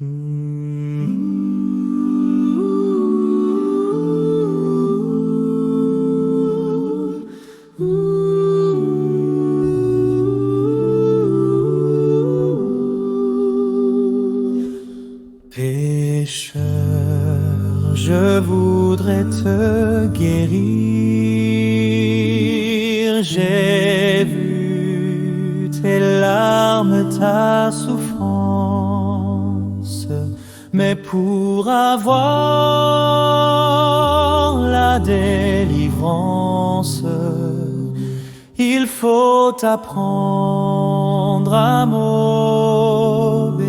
Pécheur, je voudrais te guérir. J'ai vu tes larmes, ta souffrance, mais pour avoir la délivrance, il faut apprendre à m'obéir.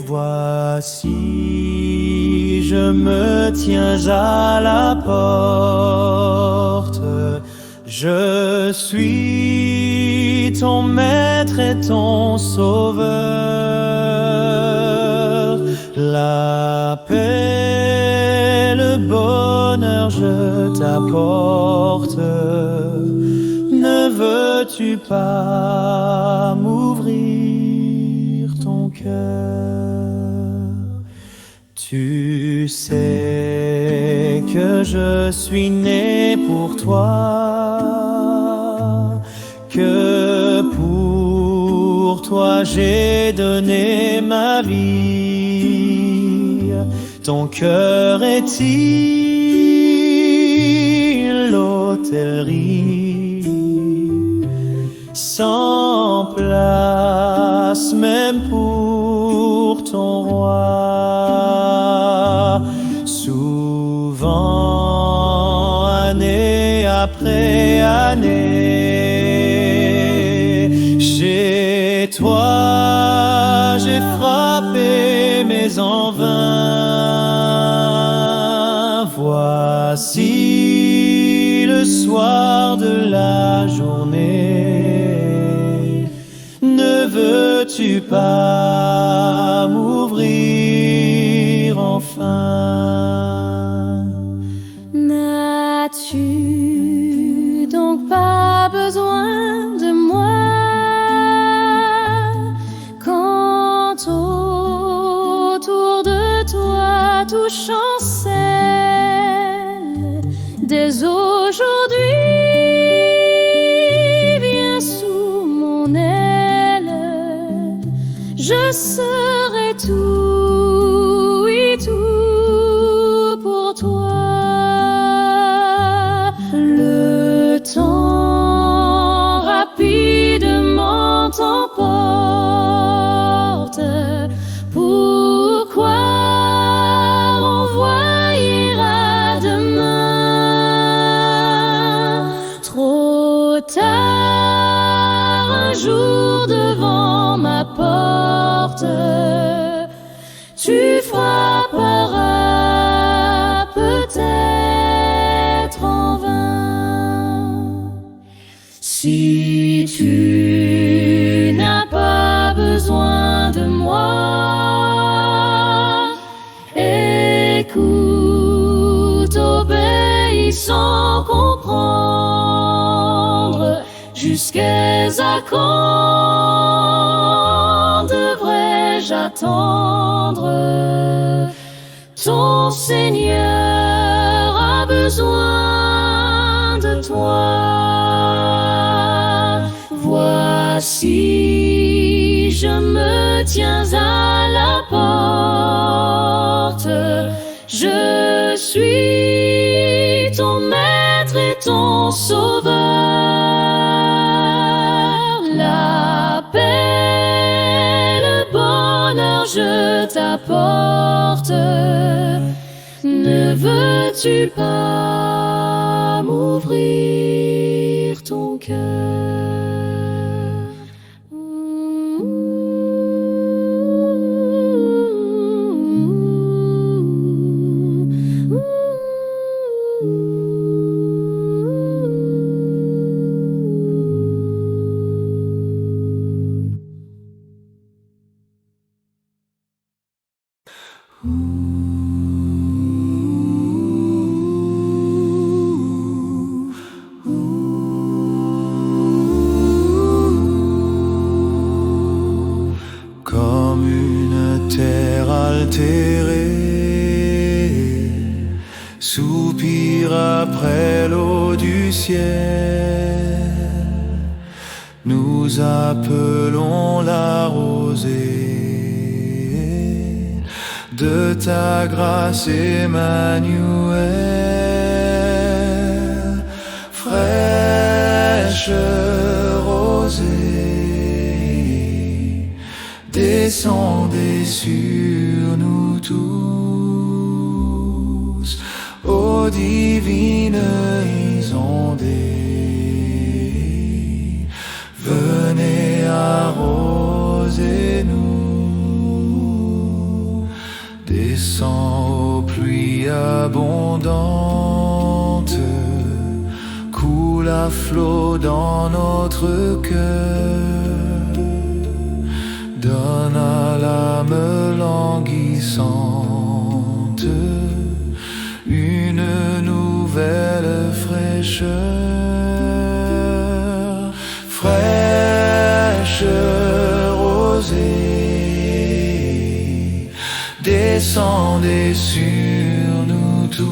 Voici, je me tiens à la porte. Je suis ton maître et ton sauveur. La paix, le bonheur, je t'apporte. Ne veux-tu pas m'ouvrir ton cœur? Tu sais que je suis né pour toi, que pour toi j'ai donné ma vie. Ton cœur est-il l'hôtellerie, sans place même pour ton roi? Souvent, année après année, chez toi j'ai frappé mais en vain. Voici le soir de la journée. Ne veux-tu pas m'ouvrir enfin? N'as-tu donc pas besoin de moi quand autour de toi tout chancelle? Dès aujourd'hui, viens sous mon aile, je serai tout et tout pour toi. Le temps rapidement t'emporte. Pourquoi renvoyer à demain? Trop tard, un jour devant ma porte, tu frapperas peut-être en vain. Si tu n'as pas besoin de moi, écoute, obéis sans comprendre. Jusqu'à quand devrais-je attendre? Ton Seigneur a besoin de toi. Voici, je me tiens à la porte. Je suis ton maître et ton sauveur. La paix, le bonheur, je t'apporte. Ne veux-tu pas m'ouvrir ton cœur? comme une terre altérée, soupire après l'eau du ciel. Nous appelons la rosée de ta grâce, Emmanuel. Fraîche rosée, descendez sur nous tous, ô divine ondée, venez arroser-nous. Descends aux pluies abondantes, coule à flot dans notre cœur. Donne à l'âme languissante une nouvelle fraîcheur. Fraîche rosée, descendez sur nous tous,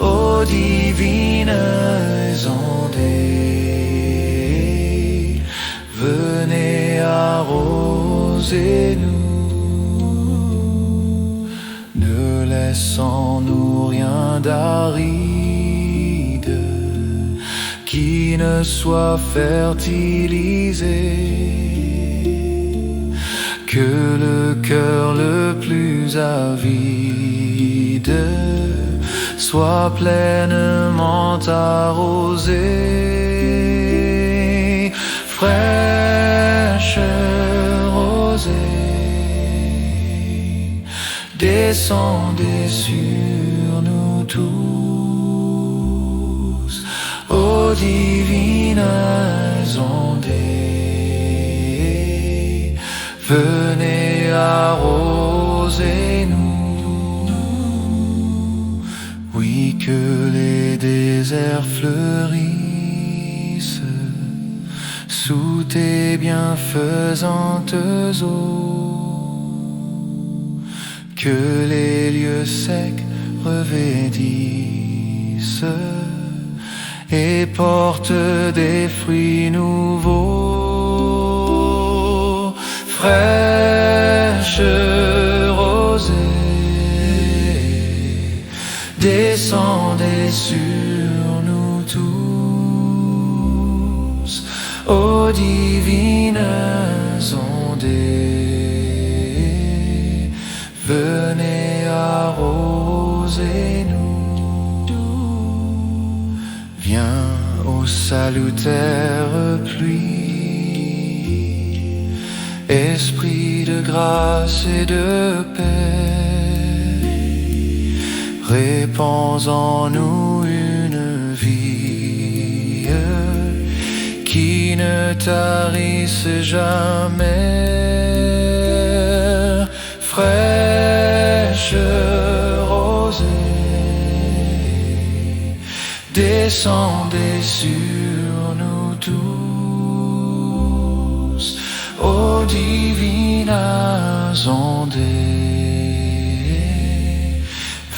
ô divines ondées, venez arroser-nous. Ne laissons-nous rien d'aride qui ne soit fertilisé, que le cœur le plus avide soit pleinement arrosé. Fraîche rosée, descendez sur nous tous, ô divines ondées, venez arroser-nous. Oui, que les déserts fleurissent sous tes bienfaisantes eaux, que les lieux secs revêtissent et portent des fruits nouveaux. Fraîche rosée, descendez sur nous tous, ô divines ondées, venez arroser-nous. Viens, ô salutaire pluie, esprit de grâce et de paix, répands en nous une vie qui ne tarisse jamais. Fraîche rosée, descendez sur nous tous, ô divines ondées,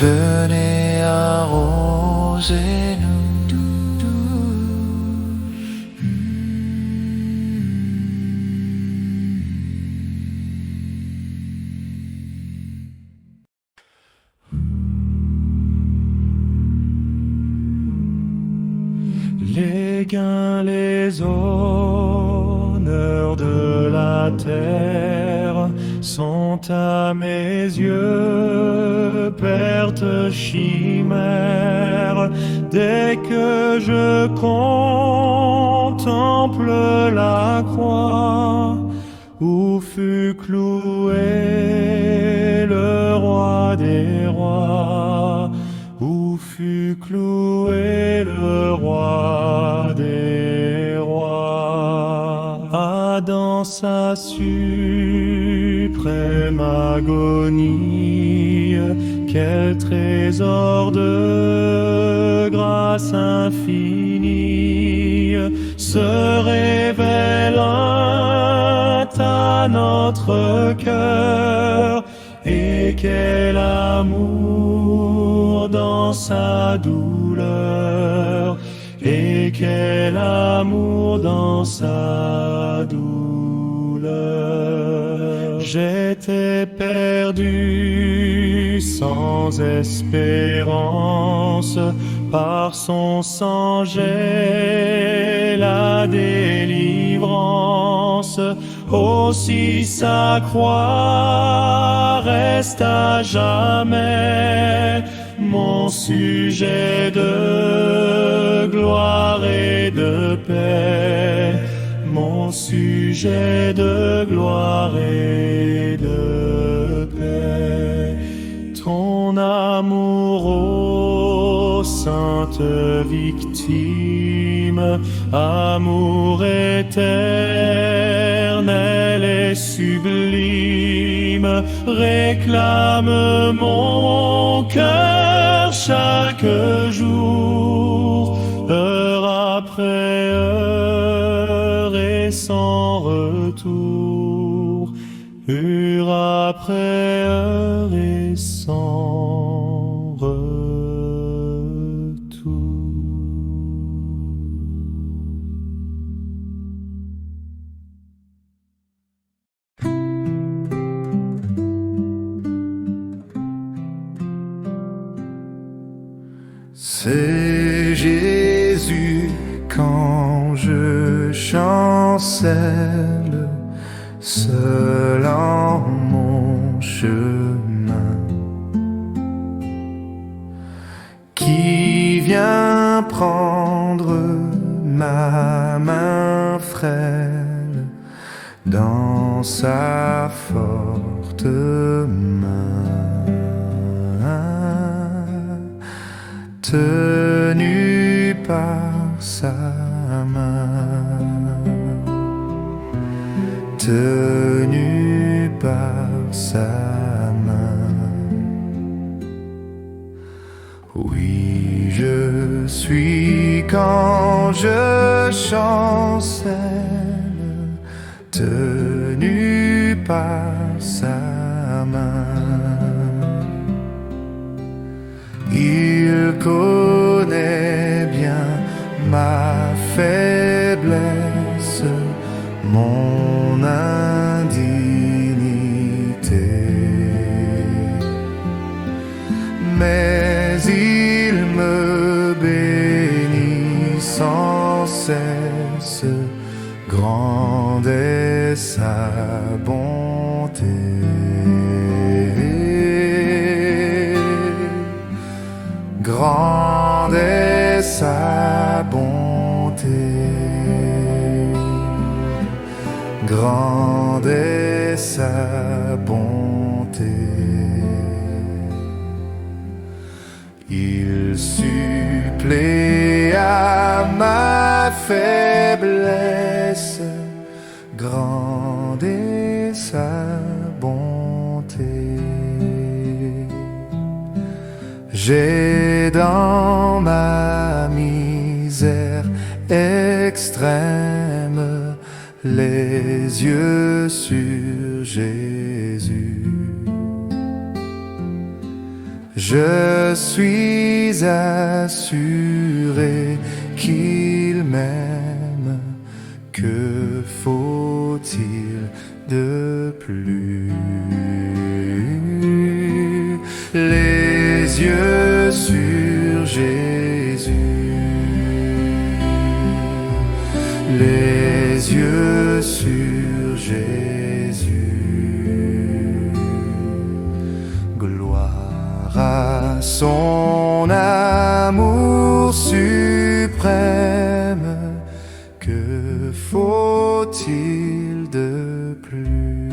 venez arroser-nous. Les gains, les honneurs de la terre sont à mes yeux perte chimère. Dès que je contemple la croix où fut cloué le roi des rois, où fut cloué le roi des rois. Ah, dans sa suprême agonie, quel trésor de grâce infinie se révèle à notre cœur. Et quel amour dans sa douleur, et quel amour dans sa douleur. J'étais perdu, sans espérance, par son sang j'ai la délivrance. Aussi sa croix reste à jamais mon sujet de gloire et de paix, mon sujet de gloire et de paix. Ton amour, ô sainte victime, amour éternel et sublime, réclame mon cœur chaque jour, heure après heure et sans retour, heure après heure et sans retour. C'est Jésus quand je chancelle, seul en mon chemin, qui vient prendre ma main frêle dans sa forte main, tenu par sa main, tenu par sa main. Oui, je suis quand je chancelle, tenu par sa main. Il connaît bien ma faiblesse, mon indignité, mais il me bénit sans cesse, grande est sa bonté. Grande est sa bonté, grande est sa bonté. Il supplée à ma faiblesse, grande est sa bonté. J'ai dans ma misère extrême les yeux sur Jésus. Je suis assuré qu'il m'aime. Que faut-il de plus? Les yeux sur Jésus, les yeux sur Jésus. Gloire à son amour suprême. Que faut-il de plus?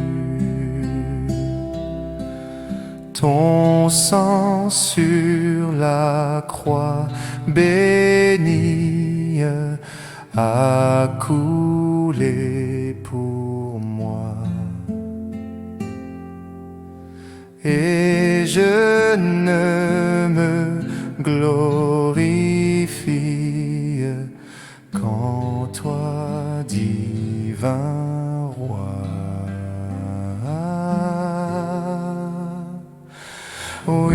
Ton sang sur la croix bénie a coulé pour moi, et je ne me glorifie qu'en toi, divin roi.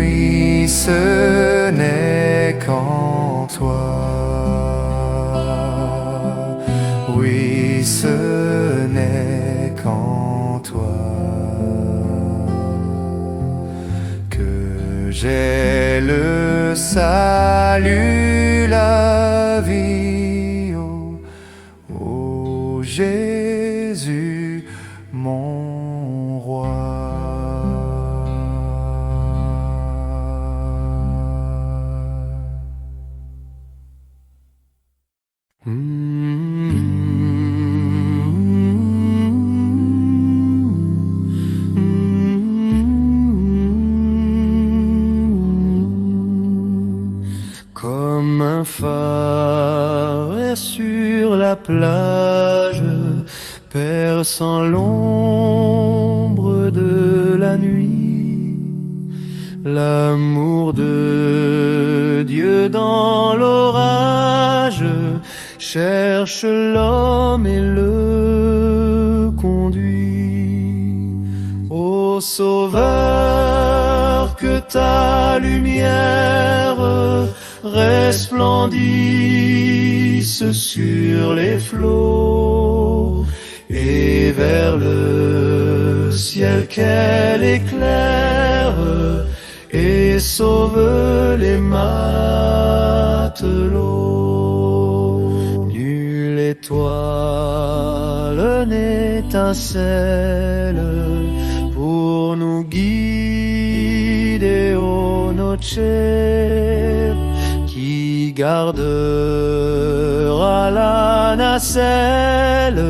oui, ce n'est qu'en toi. Oui, ce n'est qu'en toi que j'ai le salut, la vie. Ô Jésus, mon roi. Comme un phare sur la plage, perçant l'ombre de la nuit, l'amour de Dieu dans l'orage cherche l'homme et le conduit. Ô Sauveur, que ta lumière resplendisse sur les flots, et vers le ciel qu'elle éclaire et sauve les matelots. Nulle étoile n'étincelle pour nous guider, ô noce, qui gardera la nacelle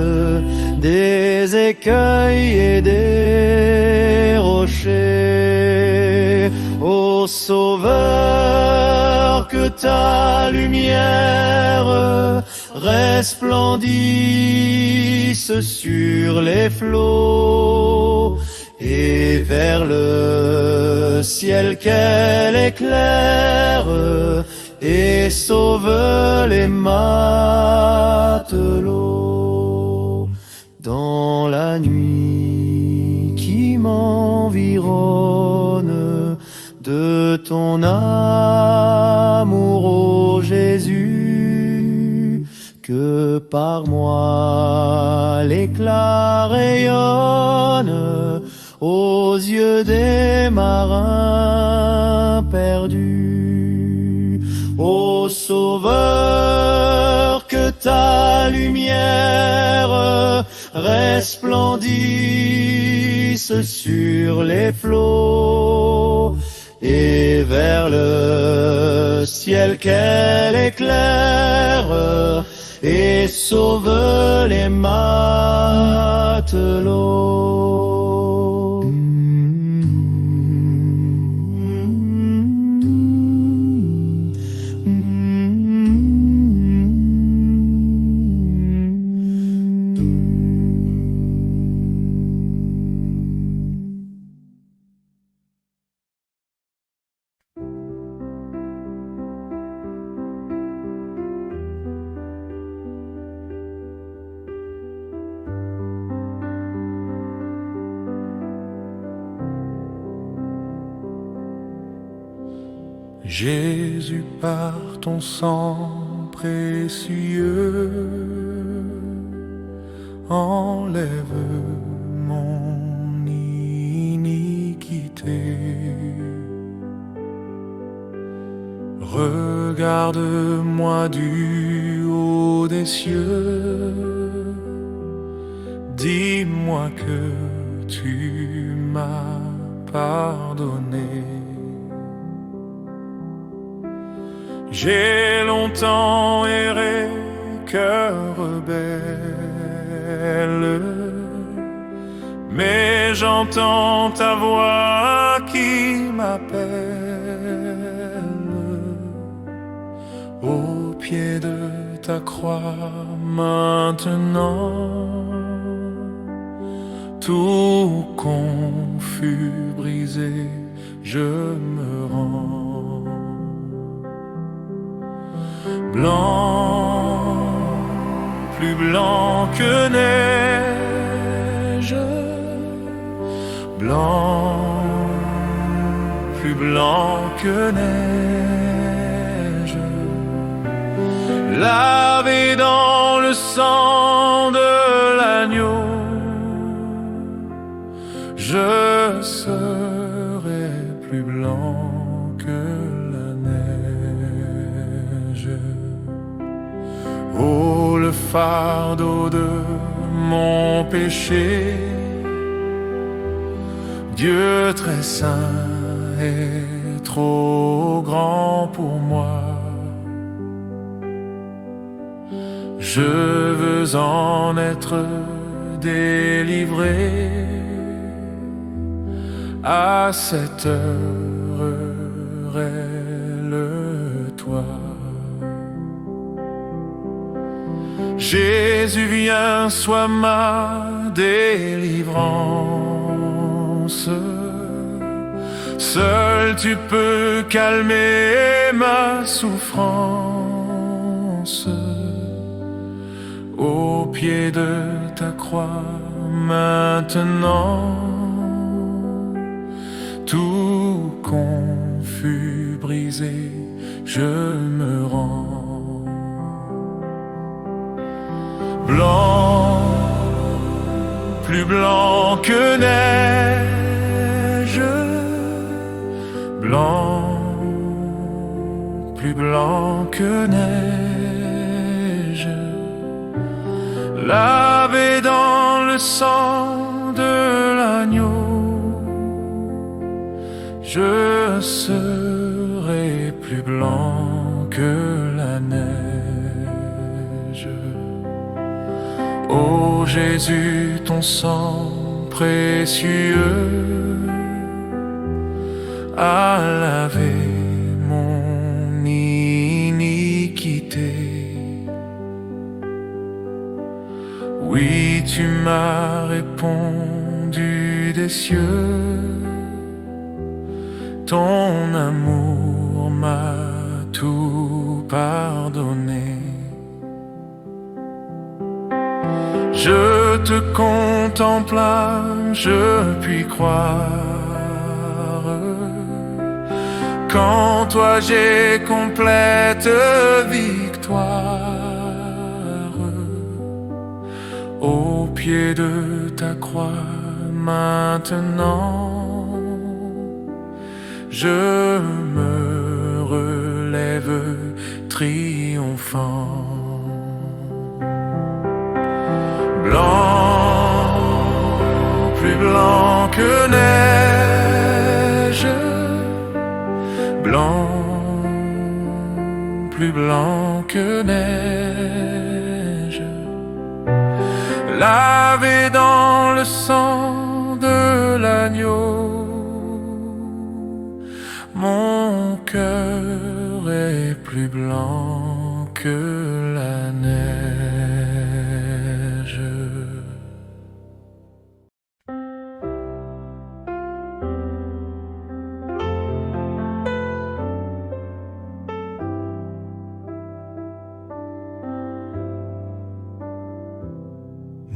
des écueils et des rochers. Ô Sauveur, que ta lumière resplendisse sur les flots, et vers le ciel qu'elle éclaire et sauve les matelots. Dans la nuit qui m'environne de ton amour, ô Jésus, que par moi l'éclat rayonne aux yeux des marins perdus. Ô Sauveur, que ta lumière resplendisse sur les flots, et vers le ciel qu'elle éclaire et sauve les matelots. Jésus, par ton sang précieux, enlève mon iniquité. Regarde-moi du haut des cieux, dis-moi que tu m'as pardonné. J'ai longtemps erré, cœur rebelle, mais j'entends ta voix qui m'appelle. Au pied de ta croix maintenant, tout confus, brisé, je me rends. Blanc, plus blanc que neige, blanc, plus blanc que neige, lavé dans le sang de l'agneau, je serai plus blanc que la neige. Oh, le fardeau de mon péché, Dieu très saint est trop grand pour moi. Je veux en être délivré. À cette heure, rêve-toi. Jésus, viens, sois ma délivrance. Seul tu peux calmer ma souffrance. Au pied de ta croix maintenant, tout confus, brisé, je me rends. Blanc, plus blanc que neige, blanc, plus blanc que neige, lavé dans le sang de l'agneau, je serai plus blanc que la neige. Ô Jésus, ton sang précieux a lavé mon iniquité. Oui, tu m'as répondu des cieux, ton amour m'a tout pardonné. Je te contemple, je puis croire qu'en toi j'ai complète victoire. Au pied de ta croix maintenant, je me relève triomphant. Blanc, plus blanc que neige, blanc, plus blanc que neige, lavé dans le sang de l'agneau, mon cœur est plus blanc que la neige.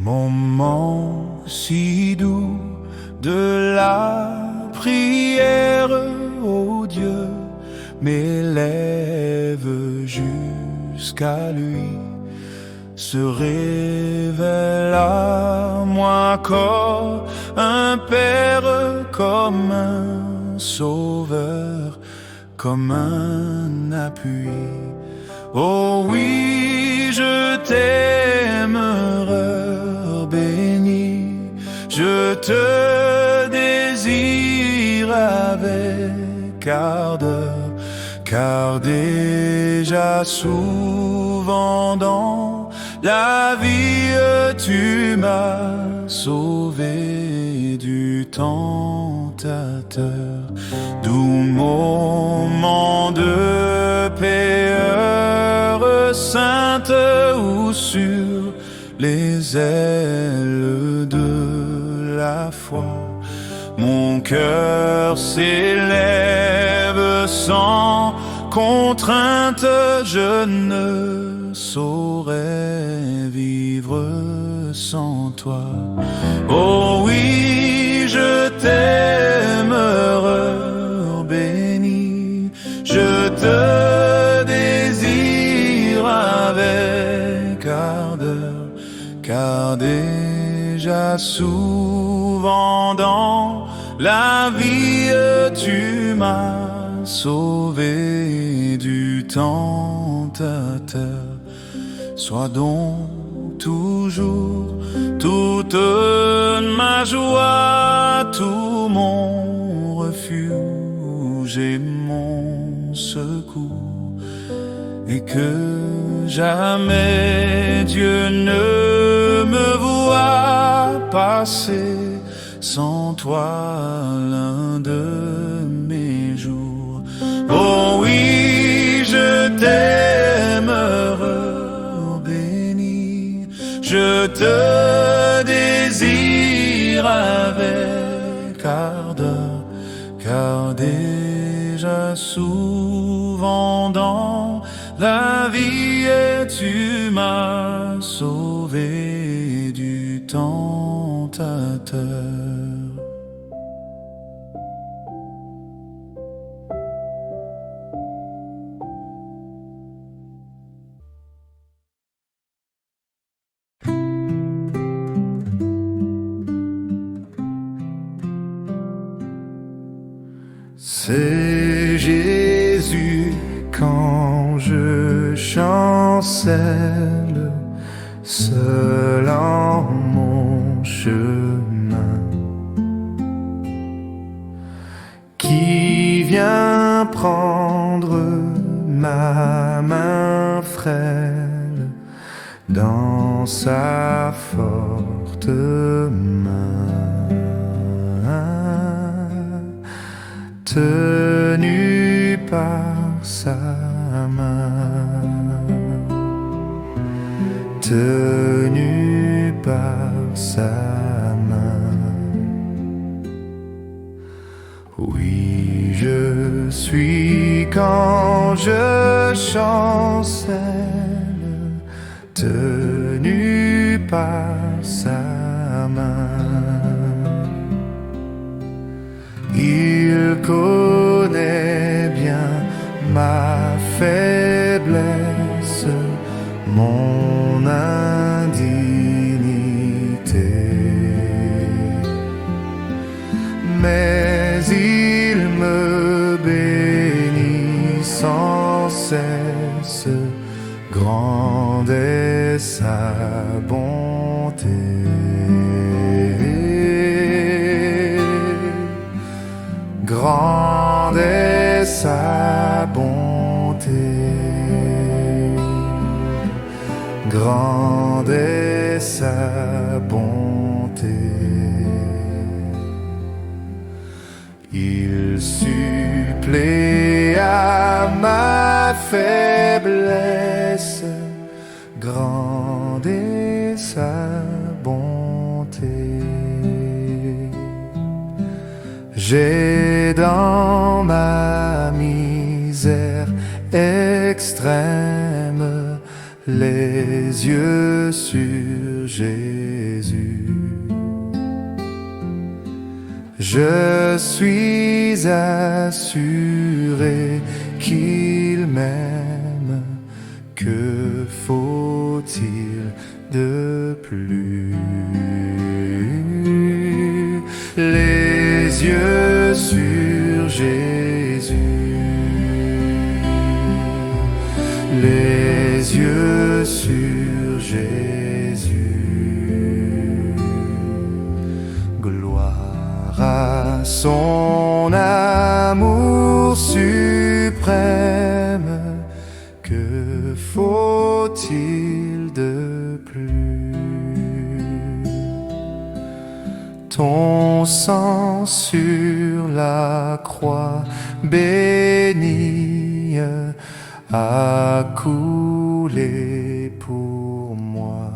Moment si doux de la prière, ô Dieu, m'élève jusqu'à lui, se révèle à moi comme un Père, comme un Sauveur, comme un appui. Oh oui, je t'aime, béni, je te désire avec ardeur, car déjà souvent dans la vie tu m'as sauvé du tentateur, doux moment de paix, heure sainte où sur les ailes de la foi mon cœur s'élève sans contrainte. Je ne saurais vivre sans toi. Oh oui, je t'aime, béni. Déjà souvent dans la vie, tu m'as sauvé du tentateur. Sois donc toujours toute ma joie, tout mon refuge et mon secours, et que jamais Dieu ne me voit passer sans toi l'un de mes jours. Oh oui, je t'aime, heureux, béni, je te désire avec ardeur, car déjà souvent dans la vie tu m'as sauvé du tentateur. C'est Jésus quand je chancelle, seul en mon chemin, qui vient prendre ma main frêle dans sa forte main, tenu par sa main, tenu par sa main. Oui, je suis quand je chancelle, tenu par sa main. Il connaît bien ma faiblesse, mon indignité, mais il me bénit sans cesse, grande est sa bonté. Grande est sa bonté, grande est sa bonté. Il supplée à ma faiblesse, grande est sa bonté. J'ai dans ma misère extrême les yeux sur Jésus. Je suis assuré qu'il m'aime, que faut-il de plus? Les yeux sur Jésus, les yeux sur Jésus. Gloire à son amour suprême, que faut-il de plus? Ton sang sur la croix bénie a coulé pour moi,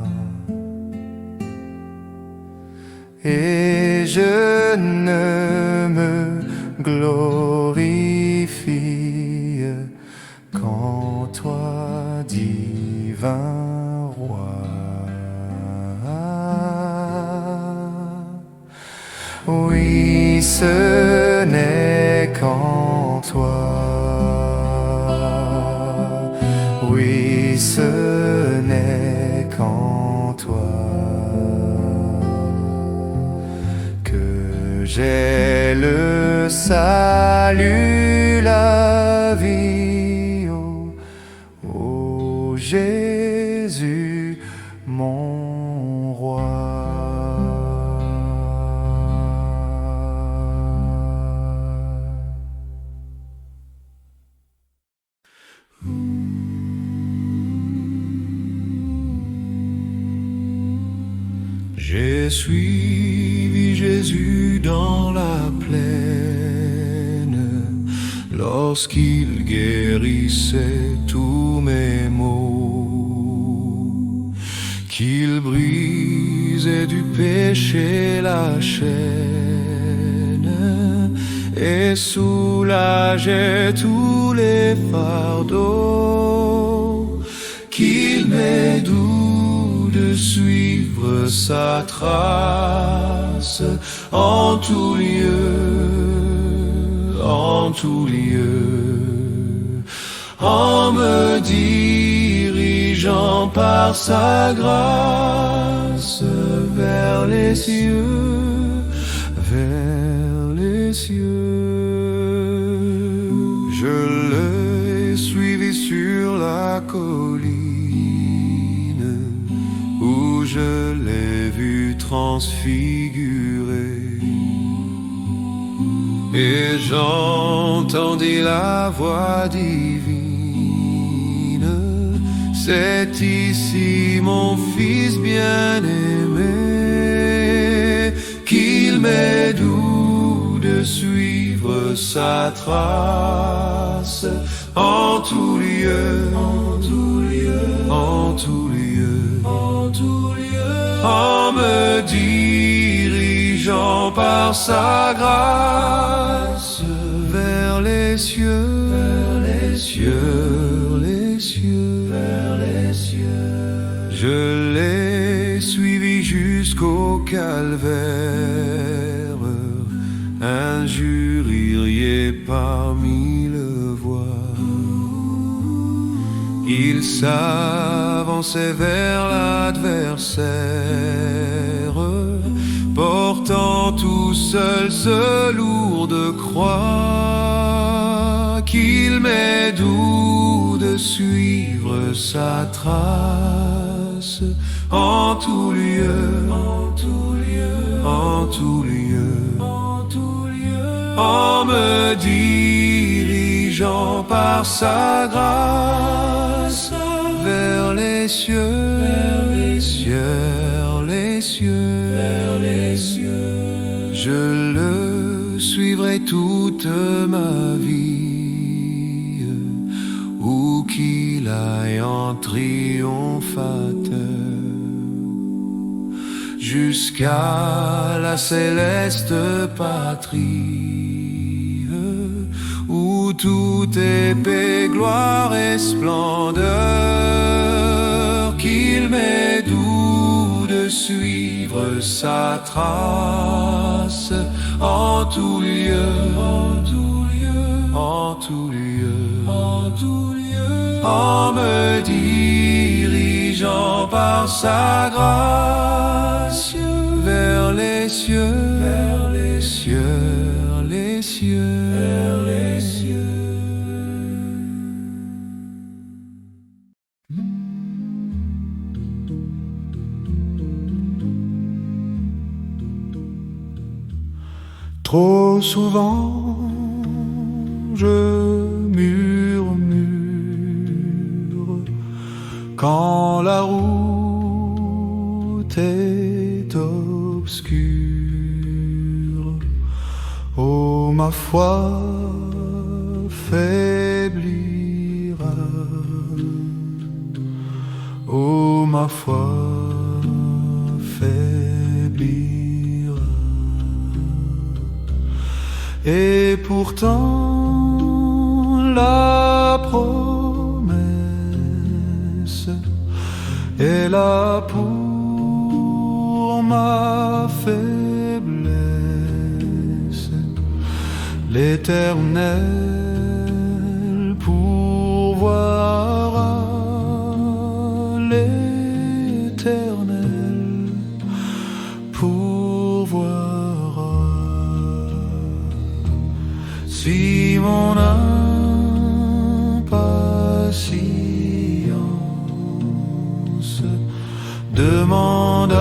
et je ne me glorifie qu'en toi, divin roi. Oui, ce n'est qu'en toi. Oui, ce n'est qu'en toi. j'ai le salut, la vie, ô Jésus, mon roi. J'ai suivi Jésus dans la plaine, lorsqu'il guérissait tous mes maux, qu'il brisait du péché la chaîne et soulageait tous les fardeaux, qu'il m'est doux de suivre sa trace en tout lieu, en tout lieu, en me dirigeant par sa grâce vers les cieux, vers les cieux. Je l'ai suivi sur la colline où je l'ai vu transfiguré, et j'entendis la voix divine: c'est ici mon fils bien-aimé, qu'il m'est doux de suivre sa trace en tout lieu, en tout lieu, en tout lieu, en tout lieu, en me dirigeant par sa grâce vers les cieux, vers les cieux, les cieux, vers les cieux. Je l'ai suivi jusqu'au calvaire, injurié parmi le voie. Il s'avançait vers l'adversaire, portant tout seul ce lourde croix, qu'il m'est doux de suivre sa trace en tout lieu, en tout lieu, en tout lieu, en tout lieu, en me dirigeant par sa grâce vers les cieux, vers les cieux, vers les cieux, vers les cieux. Je le suivrai toute ma vie, où qu'il aille en triomphateur, jusqu'à la céleste patrie, où tout est paix, gloire et splendeur, qu'il m'est doux de suivre sa trace en tout lieu, en tout lieu, en tout lieu, en tout lieu, en me dirigeant par sa grâce vers les cieux, vers les cieux, les cieux, vers les cieux. Trop souvent je murmure quand la route est obscure. Oh, ma foi faiblira. Oh, ma foi faiblira. Et pourtant la promesse est là pour ma faiblesse. L'Éternel pourvoira, l'Éternel pourvoira. si mon impatience demande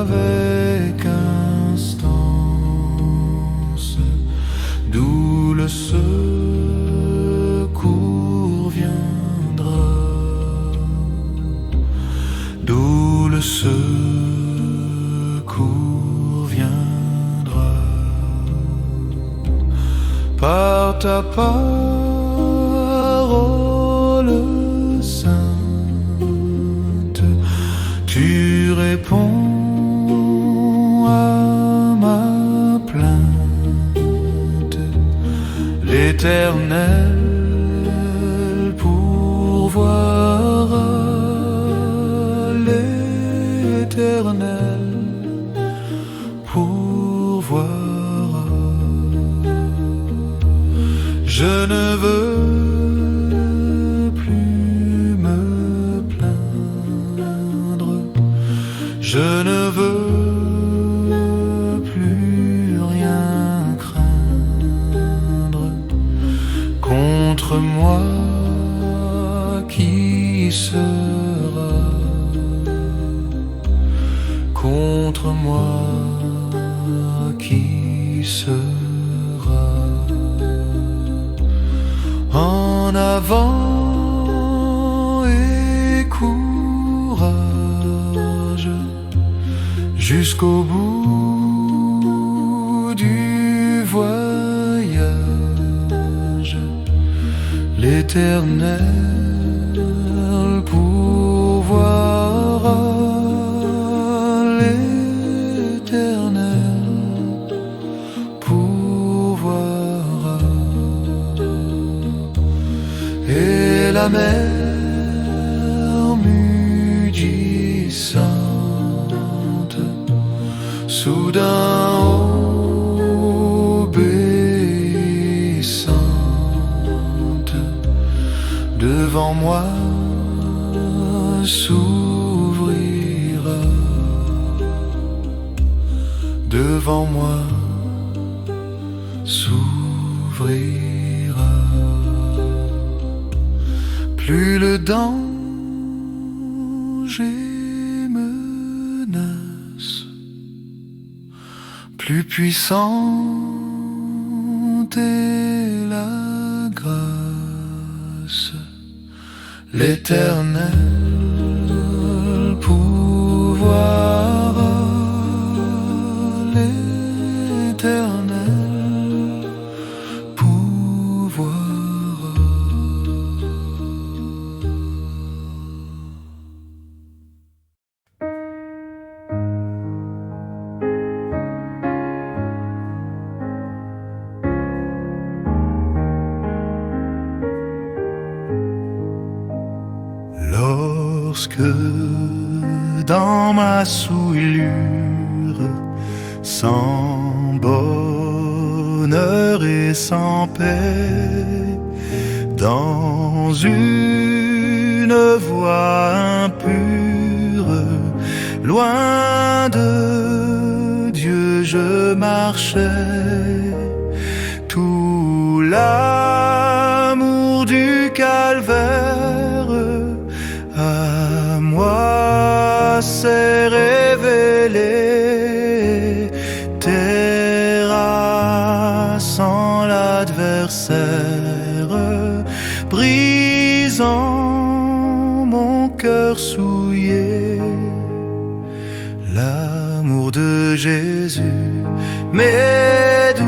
avec instance d'où le secours viendra, d'où le secours viendra. Par ta parole sainte, tu réponds à ma plainte. L'Éternel pourvoira, l'Éternel pourvoira. Je ne veux plus me plaindre, je ne veux plus rien craindre. Contre moi, qui sera? Contre moi, qui sera? En avant et courage jusqu'au bout du voyage. L'Éternel pourvoira, l'Éternel pourvoira. Et la mer mugissante, soudain obéissante, devant moi s'ouvrira, devant moi s'ouvrira. Plus le danger menace, plus puissante est la grâce. L'Éternel pourvoira, l'Éternel pourvoira. Lorsque dans ma souillure, sans bonheur et sans paix, dans une voie impure, loin de Dieu je marchais, tout l'amour du calvaire à moi s'est révélé, terrassant l'adversaire, brisant mon cœur souillé. L'amour de Jésus m'est doux,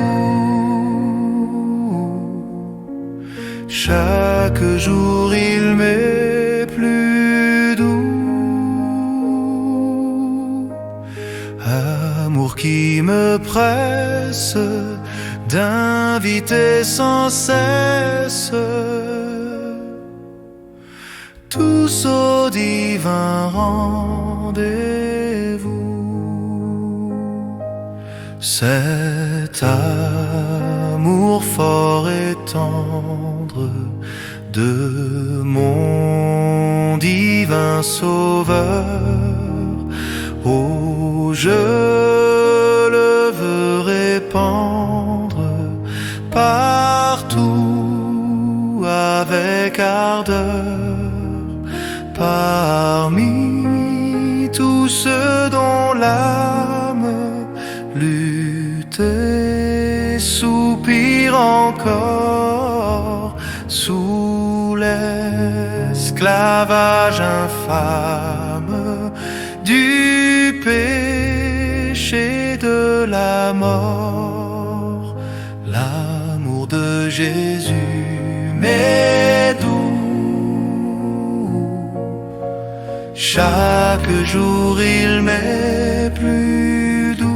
chaque jour il m'est plus doux. Amour qui me presse d'inviter sans cesse tous au divin rendez-vous. Cet amour fort et tendre de mon divin Sauveur, oh, je le veux répandre quart d'heure parmi tous ceux dont l'âme lutte et soupire encore sous l'esclavage infâme du péché de la mort. L'amour de Jésus m'est doux, chaque jour il m'est plus doux.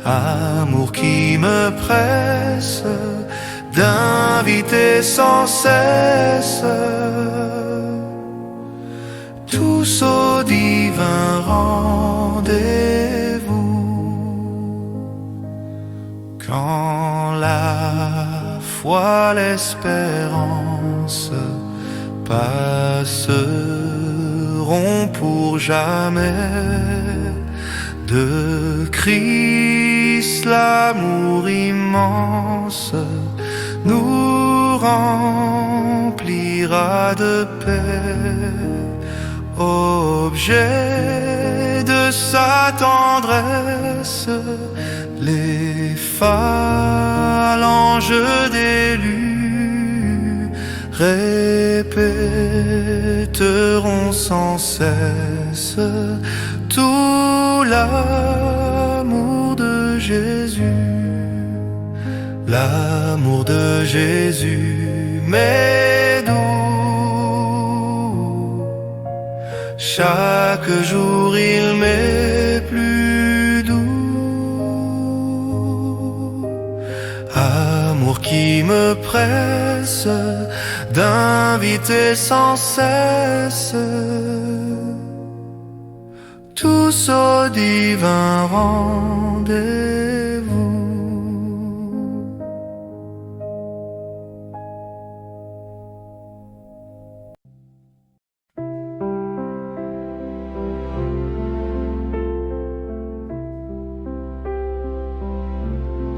Amour qui me presse d'inviter sans cesse tous au divin rendez-vous. Quand la foi, l'espérance passeront pour jamais, de Christ l'amour immense nous remplira de paix, objet de sa tendresse. Les phalanges d'élus répéteront sans cesse tout l'amour de Jésus. L'amour de Jésus m'est doux, chaque jour il m'est plus doux. Amour qui me presse d'inviter sans cesse tous au divin rendez-vous.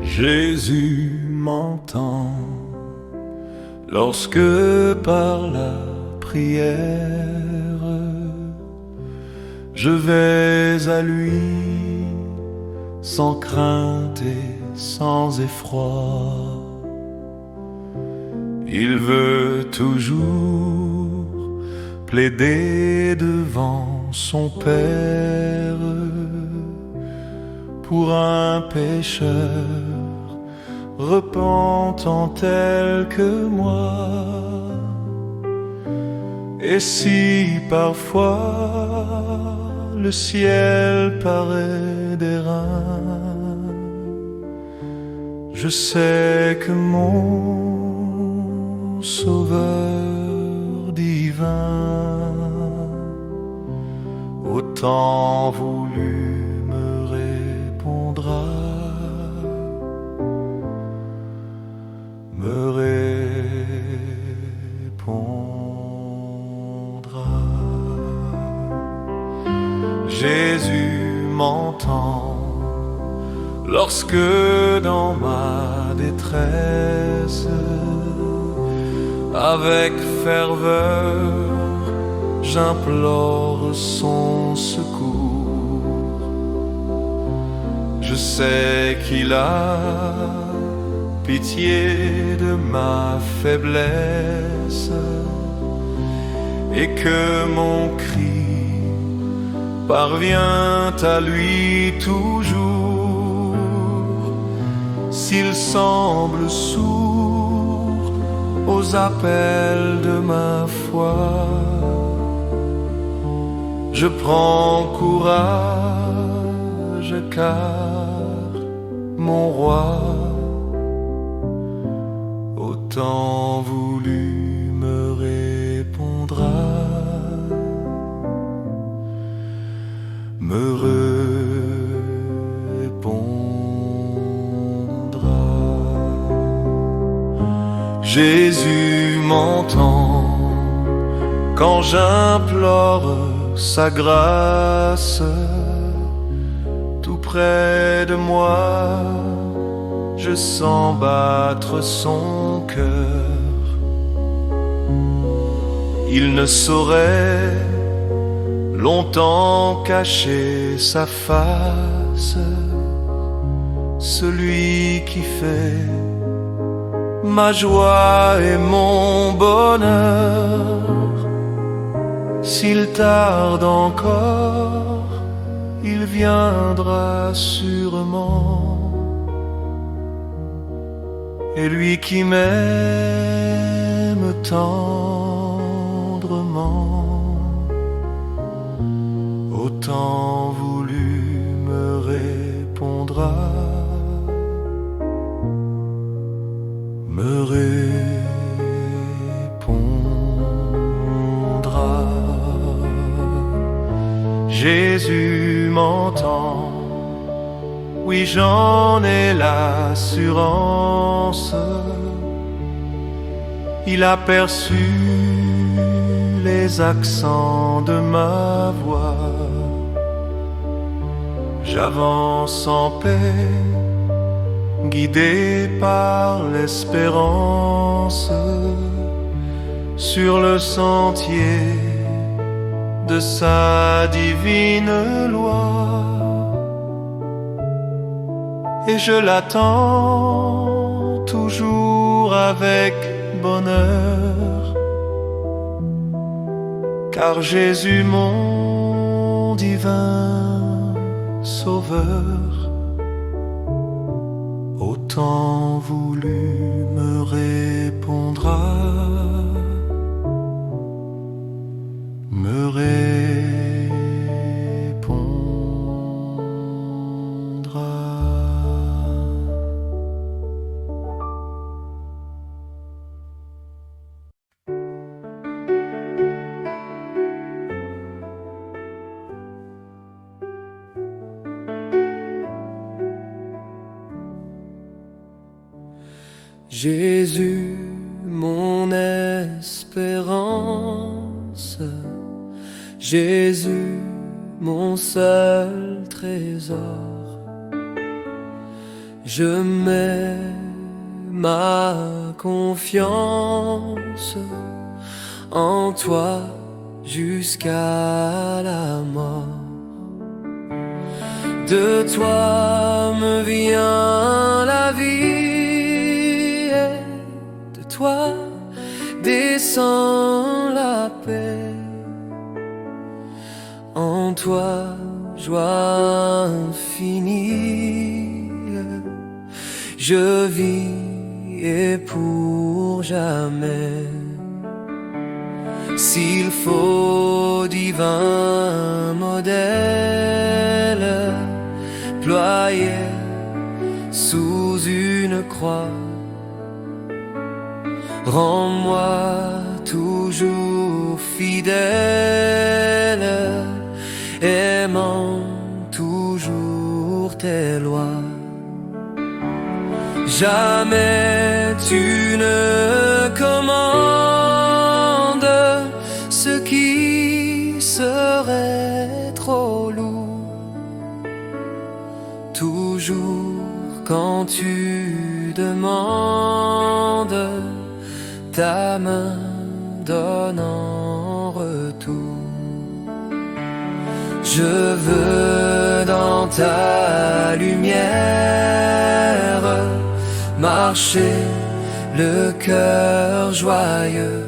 Jésus m'entend lorsque par la prière je vais à lui sans crainte et sans effroi. Il veut toujours plaider devant son Père pour un pécheur repentant tel que moi. Et si parfois le ciel paraît d'airain, je sais que mon Sauveur divin au temps voulu me répondra, me répondra. Jésus m'entend lorsque dans ma détresse, avec ferveur, j'implore son secours. Je sais qu'il a pitié de ma faiblesse et que mon cri parvient à lui toujours. S'il semble sourd aux appels de ma foi, je prends courage car mon roi au temps voulu me répondra, me répondra. Jésus m'entend quand j'implore sa grâce. Tout près de moi, je sens battre son cœur. Il ne saurait longtemps cacher sa face, celui qui fait ma joie et mon bonheur. S'il tarde encore, il viendra sûrement. Et lui qui m'aime tendrement, au temps voulu me répondra, me répondra. Jésus m'entend, oui j'en ai l'assurance. Il a perçu les accents de ma voix. J'avance en paix, guidé par l'espérance, sur le sentier de sa divine loi. Et je l'attends toujours avec bonheur, car Jésus mon divin Sauveur, au temps voulu me répondra, me répondra. Jésus, mon espérance, Jésus, mon seul trésor, je mets ma confiance en toi jusqu'à la mort. De toi me vient la vie, toi descend la paix. En toi joie infinie, je vis et pour jamais. S'il faut divin modèle ployé sous une croix, rends-moi toujours fidèle, aimant toujours tes lois. Jamais tu ne commandes ce qui serait trop lourd. Toujours quand tu demandes, ta main donne en retour. Je veux dans ta lumière marcher le cœur joyeux,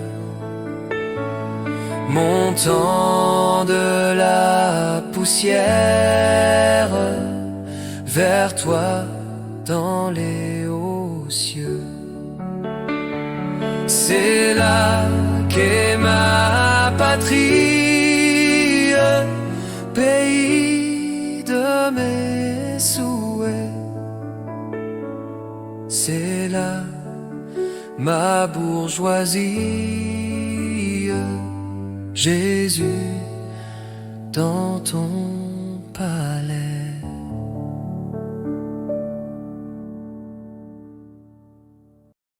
montant de la poussière vers toi dans les hauts cieux. C'est là qu'est ma patrie, pays de mes souhaits. C'est là ma bourgeoisie, Jésus, dans ton